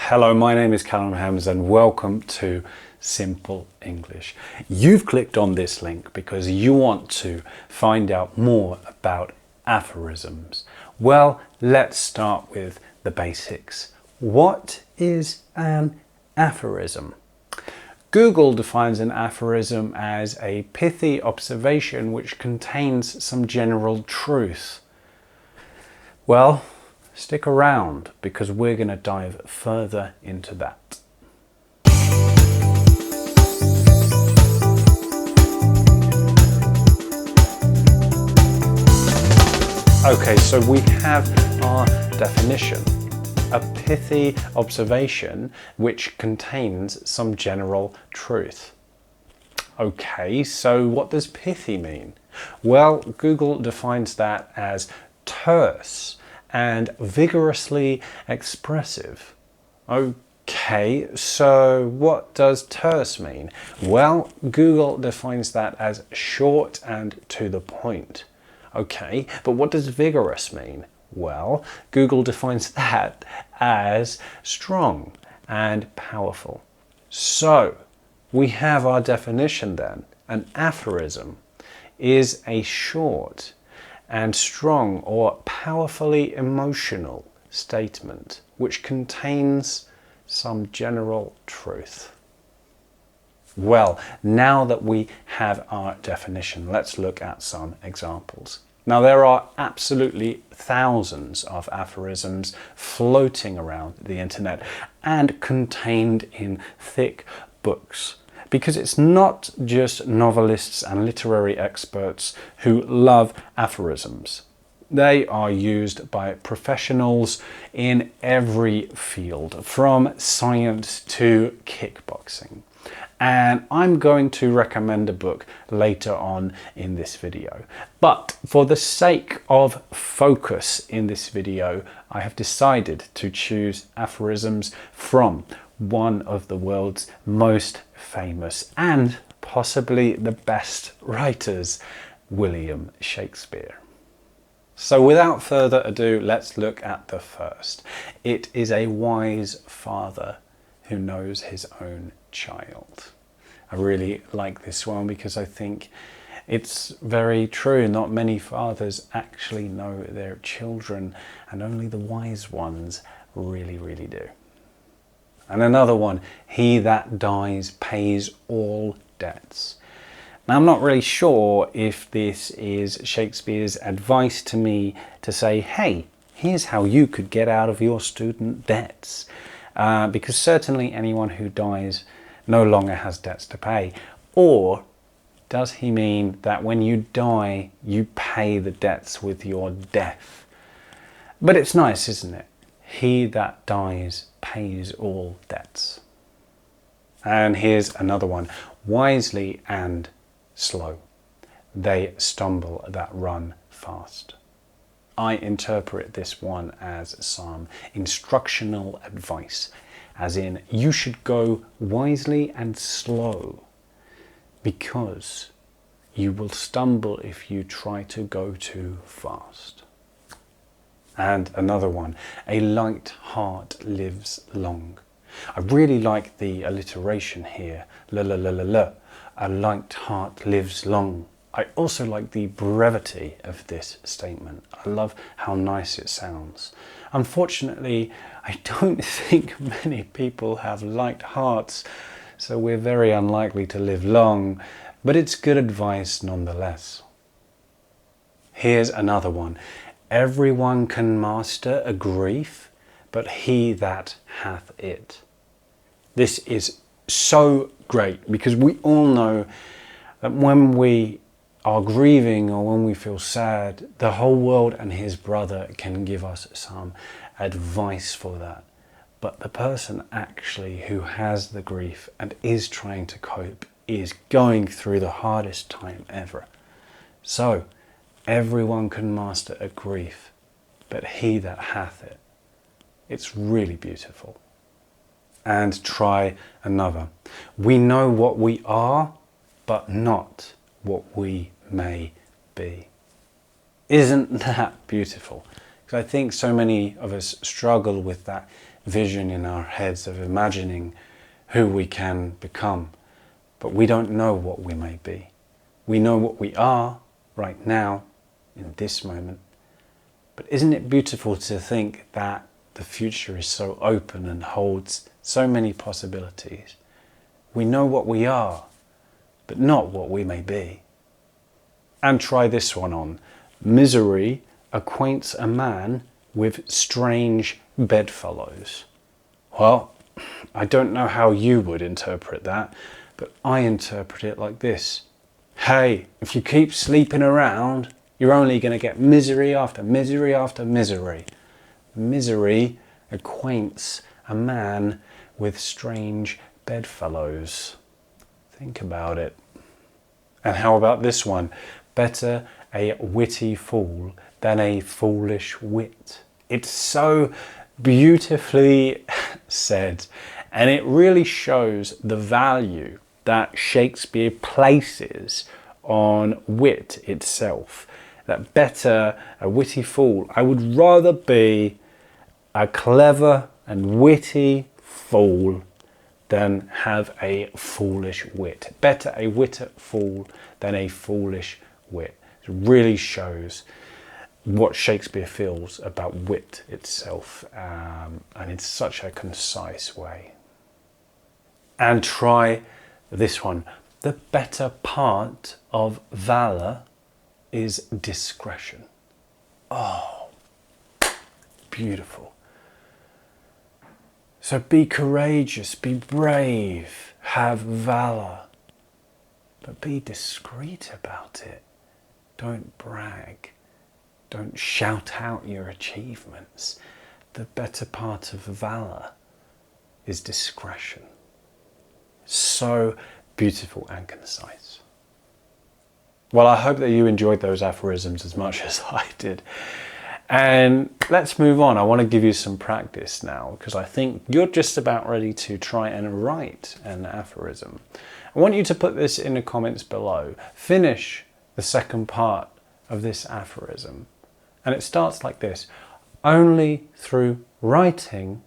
Hello, my name is Callum Hams and welcome to Simple English. You've clicked on this link because you want to find out more about aphorisms. Well, let's start with the basics. What is an aphorism? Google defines an aphorism as a pithy observation which contains some general truth. Well, stick around because we're going to dive further into that. Okay, so we have our definition. A pithy observation which contains some general truth. Okay, so what does pithy mean? Well, Google defines that as terse and vigorously expressive. Okay, so what does terse mean? Well, Google defines that as short and to the point. Okay, but what does vigorous mean? Well, Google defines that as strong and powerful. So, we have our definition then. An aphorism is a short and strong or powerfully emotional statement which contains some general truth. Well, now that we have our definition, let's look at some examples. Now, there are absolutely thousands of aphorisms floating around the internet and contained in thick books, because it's not just novelists and literary experts who love aphorisms. They are used by professionals in every field, from science to kickboxing. And I'm going to recommend a book later on in this video. But for the sake of focus in this video, I have decided to choose aphorisms from one of the world's most famous and possibly the best writers, William Shakespeare. So without further ado, let's look at the first. It is a wise father who knows his own child. I really like this one because I think it's very true. Not many fathers actually know their children, and only the wise ones really do. And another one, he that dies pays all debts. Now, I'm not really sure if this is Shakespeare's advice to me to say, hey, here's how you could get out of your student debts. Because certainly anyone who dies no longer has debts to pay. Or does he mean that when you die, you pay the debts with your death? But it's nice, isn't it? He that dies pays all debts. And here's another one. Wisely and slow, they stumble that run fast. I interpret this one as some instructional advice, as in you should go wisely and slow because you will stumble if you try to go too fast. And another one, a light heart lives long. I really like the alliteration here, la la la la la. A light heart lives long. I also like the brevity of this statement. I love how nice it sounds. Unfortunately, I don't think many people have light hearts, so we're very unlikely to live long, but it's good advice nonetheless. Here's another one. Everyone can master a grief, but he that hath it. This is so great because we all know that when we are grieving or when we feel sad, the whole world and his brother can give us some advice for that. But the person actually who has the grief and is trying to cope is going through the hardest time ever. So, everyone can master a grief, but he that hath it. It's really beautiful. And try another. We know what we are, but not what we may be. Isn't that beautiful? Because I think so many of us struggle with that vision in our heads of imagining who we can become, but we don't know what we may be. We know what we are right now, in this moment. But isn't it beautiful to think that the future is so open and holds so many possibilities? We know what we are, but not what we may be. And try this one on. Misery acquaints a man with strange bedfellows. Well, I don't know how you would interpret that, but I interpret it like this. Hey, if you keep sleeping around, you're only going to get misery after misery after misery. Misery acquaints a man with strange bedfellows. Think about it. And how about this one? Better a witty fool than a foolish wit. It's so beautifully said, and it really shows the value that Shakespeare places on wit itself. That better a witty fool. I would rather be a clever and witty fool than have a foolish wit. Better a witty fool than a foolish wit. It really shows what Shakespeare feels about wit itself, and in such a concise way. And try this one. The better part of valour is discretion. Oh, beautiful. So be courageous, be brave, have valour, but be discreet about it. Don't brag. Don't shout out your achievements. The better part of valour is discretion. So beautiful and concise. Well, I hope that you enjoyed those aphorisms as much as I did. And let's move on. I want to give you some practice now, because I think you're just about ready to try and write an aphorism. I want you to put this in the comments below. Finish the second part of this aphorism. And it starts like this. Only through writing ...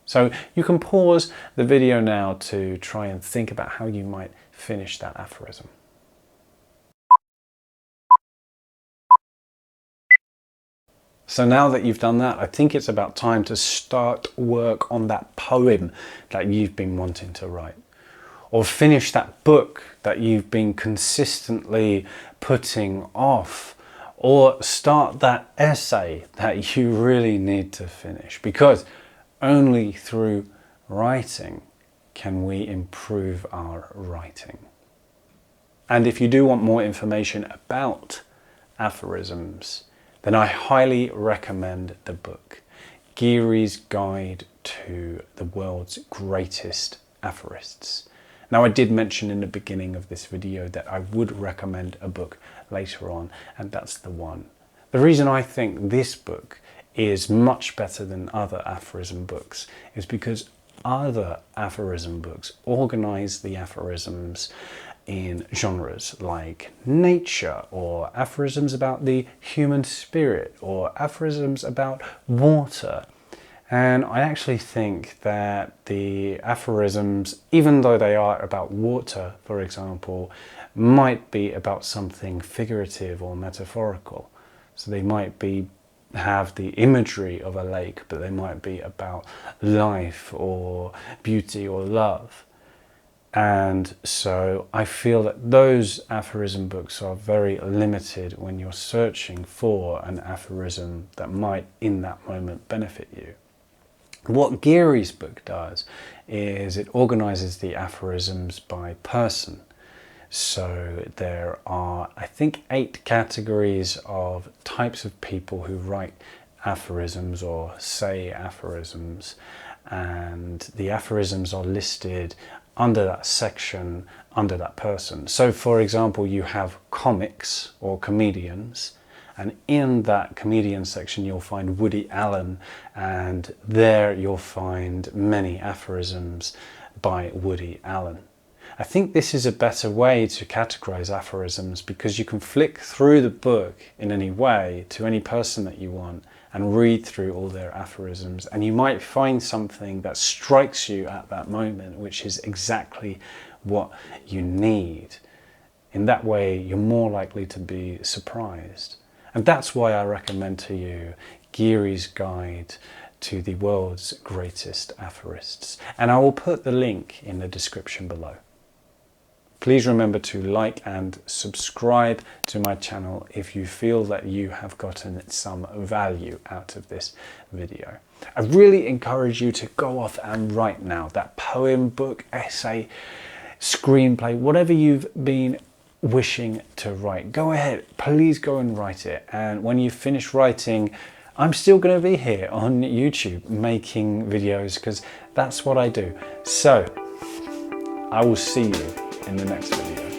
So you can pause the video now to try and think about how you might finish that aphorism. So now that you've done that, I think it's about time to start work on that poem that you've been wanting to write. Or finish that book that you've been consistently putting off. Or start that essay that you really need to finish. Because only through writing can we improve our writing. And if you do want more information about aphorisms, then I highly recommend the book, Geary's Guide to the World's Greatest Aphorists. Now, I did mention in the beginning of this video that I would recommend a book later on, and that's the one. The reason I think this book is much better than other aphorism books is because other aphorism books organize the aphorisms in genres like nature, or aphorisms about the human spirit, or aphorisms about water. And I actually think that the aphorisms, even though they are about water, for example, might be about something figurative or metaphorical. So they might have the imagery of a lake, but they might be about life or beauty or love. And so I feel that those aphorism books are very limited when you're searching for an aphorism that might in that moment benefit you. What Geary's book does is it organizes the aphorisms by person. So there are, I think, 8 categories of types of people who write aphorisms or say aphorisms, and the aphorisms are listed under that section, under that person. So for example, you have comics or comedians, and in that comedian section you'll find Woody Allen, and there you'll find many aphorisms by Woody Allen. I think this is a better way to categorize aphorisms, because you can flick through the book in any way to any person that you want and read through all their aphorisms, and you might find something that strikes you at that moment, which is exactly what you need. In that way, you're more likely to be surprised. And that's why I recommend to you Geary's Guide to the World's Greatest Aphorists. And I will put the link in the description below. Please remember to like and subscribe to my channel if you feel that you have gotten some value out of this video. I really encourage you to go off and write now. That poem, book, essay, screenplay, whatever you've been wishing to write, go ahead, please go and write it. And when you finish writing, I'm still going to be here on YouTube making videos, because that's what I do. So I will see you in the next video.